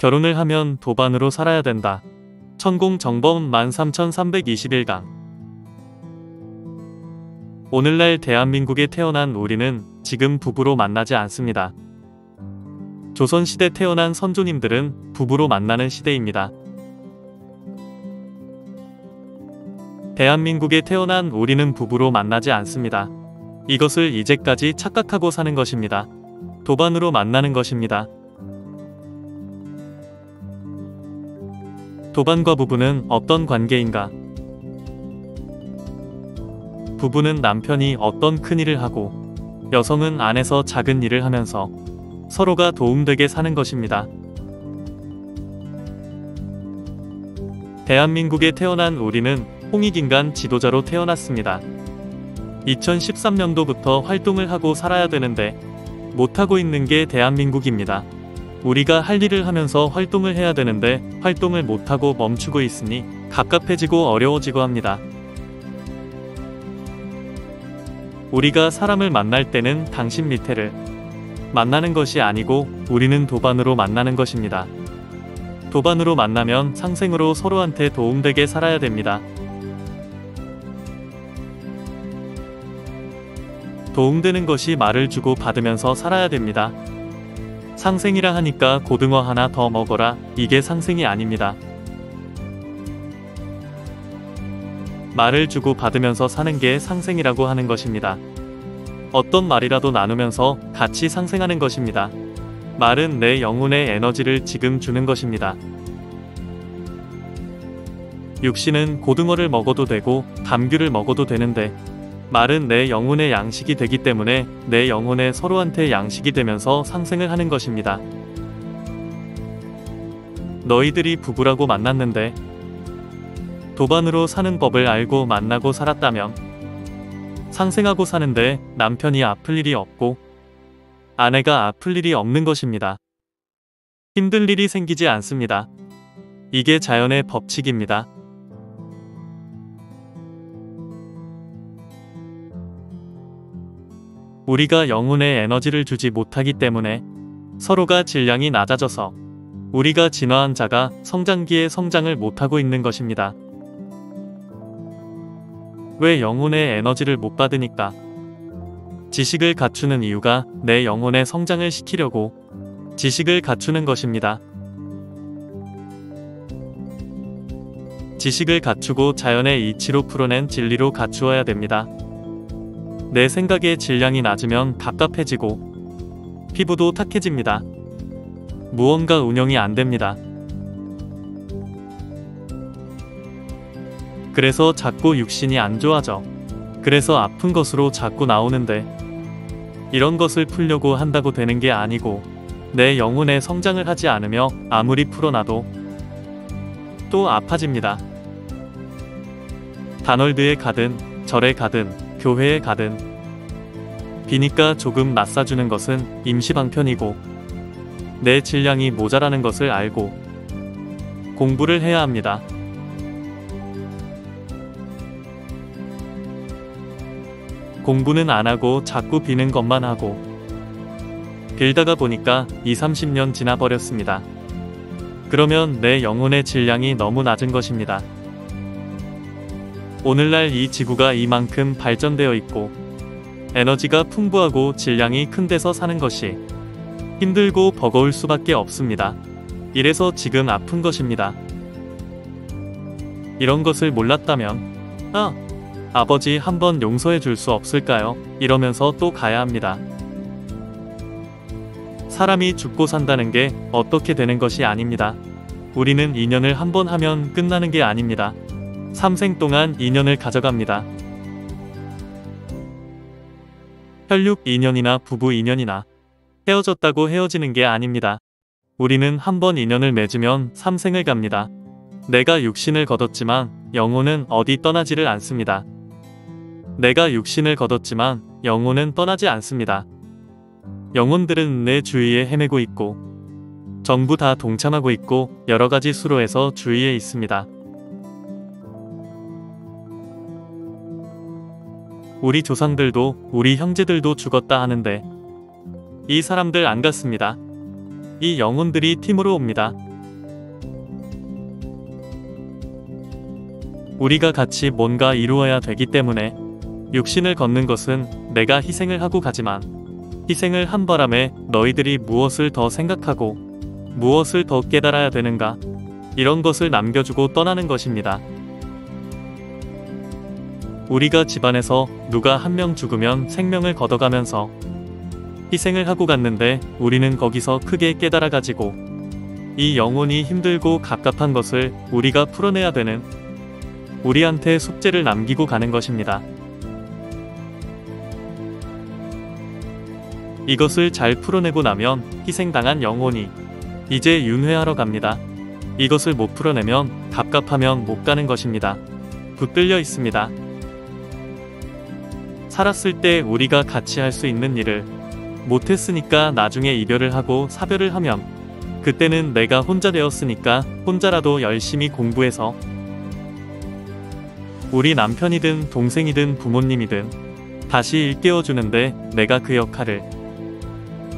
결혼을 하면 도반으로 살아야 된다. 천공 정범 13321강. 오늘날 대한민국에 태어난 우리는 지금 부부로 만나지 않습니다. 조선시대 태어난 선조님들은 부부로 만나는 시대입니다. 대한민국에 태어난 우리는 부부로 만나지 않습니다. 이것을 이제까지 착각하고 사는 것입니다. 도반으로 만나는 것입니다. 도반과 부부는 어떤 관계인가? 부부는 남편이 어떤 큰일을 하고 여성은 안에서 작은 일을 하면서 서로가 도움되게 사는 것입니다. 대한민국에 태어난 우리는 홍익인간 지도자로 태어났습니다. 2013년도부터 활동을 하고 살아야 되는데 못하고 있는 게 대한민국입니다. 우리가 할 일을 하면서 활동을 해야 되는데 활동을 못하고 멈추고 있으니 갑갑해지고 어려워지고 합니다. 우리가 사람을 만날 때는 당신 밑에를 만나는 것이 아니고 우리는 도반으로 만나는 것입니다. 도반으로 만나면 상생으로 서로한테 도움되게 살아야 됩니다. 도움되는 것이 말을 주고 받으면서 살아야 됩니다. 상생이라 하니까 고등어 하나 더 먹어라, 이게 상생이 아닙니다. 말을 주고 받으면서 사는 게 상생이라고 하는 것입니다. 어떤 말이라도 나누면서 같이 상생하는 것입니다. 말은 내 영혼의 에너지를 지금 주는 것입니다. 육신은 고등어를 먹어도 되고 감귤을 먹어도 되는데 말은 내 영혼의 양식이 되기 때문에 내 영혼에 서로한테 양식이 되면서 상생을 하는 것입니다. 너희들이 부부라고 만났는데 도반으로 사는 법을 알고 만나고 살았다면 상생하고 사는데 남편이 아플 일이 없고 아내가 아플 일이 없는 것입니다. 힘들 일이 생기지 않습니다. 이게 자연의 법칙입니다. 우리가 영혼의 에너지를 주지 못하기 때문에 서로가 질량이 낮아져서 우리가 진화한 자가 성장기에 성장을 못하고 있는 것입니다. 왜 영혼의 에너지를 못 받으니까? 지식을 갖추는 이유가 내 영혼의 성장을 시키려고 지식을 갖추는 것입니다. 지식을 갖추고 자연의 이치로 풀어낸 진리로 갖추어야 됩니다. 내 생각의 질량이 낮으면 답답해지고 피부도 탁해집니다. 무언가 운영이 안 됩니다. 그래서 자꾸 육신이 안 좋아져. 그래서 아픈 것으로 자꾸 나오는데 이런 것을 풀려고 한다고 되는 게 아니고 내 영혼의 성장을 하지 않으며 아무리 풀어놔도 또 아파집니다. 단월드에 가든 절에 가든 교회에 가든 비니까 조금 맞사주는 것은 임시방편이고 내 질량이 모자라는 것을 알고 공부를 해야 합니다. 공부는 안 하고 자꾸 비는 것만 하고 빌다가 보니까 20-30년 지나버렸습니다. 그러면 내 영혼의 질량이 너무 낮은 것입니다. 오늘날 이 지구가 이만큼 발전되어 있고 에너지가 풍부하고 질량이 큰 데서 사는 것이 힘들고 버거울 수밖에 없습니다. 이래서 지금 아픈 것입니다. 이런 것을 몰랐다면 아버지 한번 용서해 줄 수 없을까요? 이러면서 또 가야 합니다. 사람이 죽고 산다는 게 어떻게 되는 것이 아닙니다. 우리는 인연을 한번 하면 끝나는 게 아닙니다. 3생 동안 인연을 가져갑니다. 혈육 인연이나 부부 인연이나 헤어졌다고 헤어지는 게 아닙니다. 우리는 한번 인연을 맺으면 3생을 갑니다. 내가 육신을 거뒀지만 영혼은 어디 떠나지를 않습니다. 내가 육신을 거뒀지만 영혼은 떠나지 않습니다. 영혼들은 내 주위에 헤매고 있고 전부 다 동참하고 있고 여러가지 수로에서 주위에 있습니다. 우리 조상들도 우리 형제들도 죽었다 하는데 이 사람들 안 갔습니다. 이 영혼들이 팀으로 옵니다. 우리가 같이 뭔가 이루어야 되기 때문에 육신을 걷는 것은 내가 희생을 하고 가지만 희생을 한 바람에 너희들이 무엇을 더 생각하고 무엇을 더 깨달아야 되는가? 이런 것을 남겨주고 떠나는 것입니다. 우리가 집안에서 누가 한 명 죽으면 생명을 걷어가면서 희생을 하고 갔는데 우리는 거기서 크게 깨달아가지고 이 영혼이 힘들고 갑갑한 것을 우리가 풀어내야 되는 우리한테 숙제를 남기고 가는 것입니다. 이것을 잘 풀어내고 나면 희생당한 영혼이 이제 윤회하러 갑니다. 이것을 못 풀어내면 갑갑하면 못 가는 것입니다. 붙들려 있습니다. 살았을 때 우리가 같이 할 수 있는 일을 못했으니까 나중에 이별을 하고 사별을 하면 그때는 내가 혼자 되었으니까 혼자라도 열심히 공부해서 우리 남편이든 동생이든 부모님이든 다시 일깨워주는데 내가 그 역할을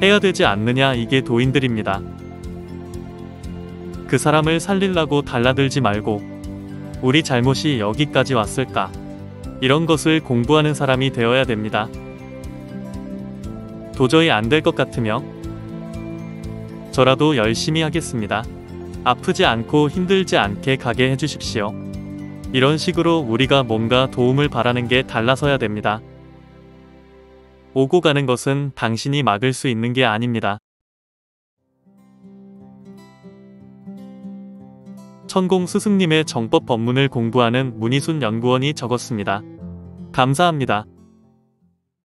해야 되지 않느냐. 이게 도인들입니다. 그 사람을 살리려고 달라들지 말고 우리 잘못이 여기까지 왔을까? 이런 것을 공부하는 사람이 되어야 됩니다. 도저히 안 될 것 같으며 저라도 열심히 하겠습니다. 아프지 않고 힘들지 않게 가게 해주십시오. 이런 식으로 우리가 뭔가 도움을 바라는 게 달라서야 됩니다. 오고 가는 것은 당신이 막을 수 있는 게 아닙니다. 천공 스승님의 정법 법문을 공부하는 문희순 연구원이 적었습니다. 감사합니다.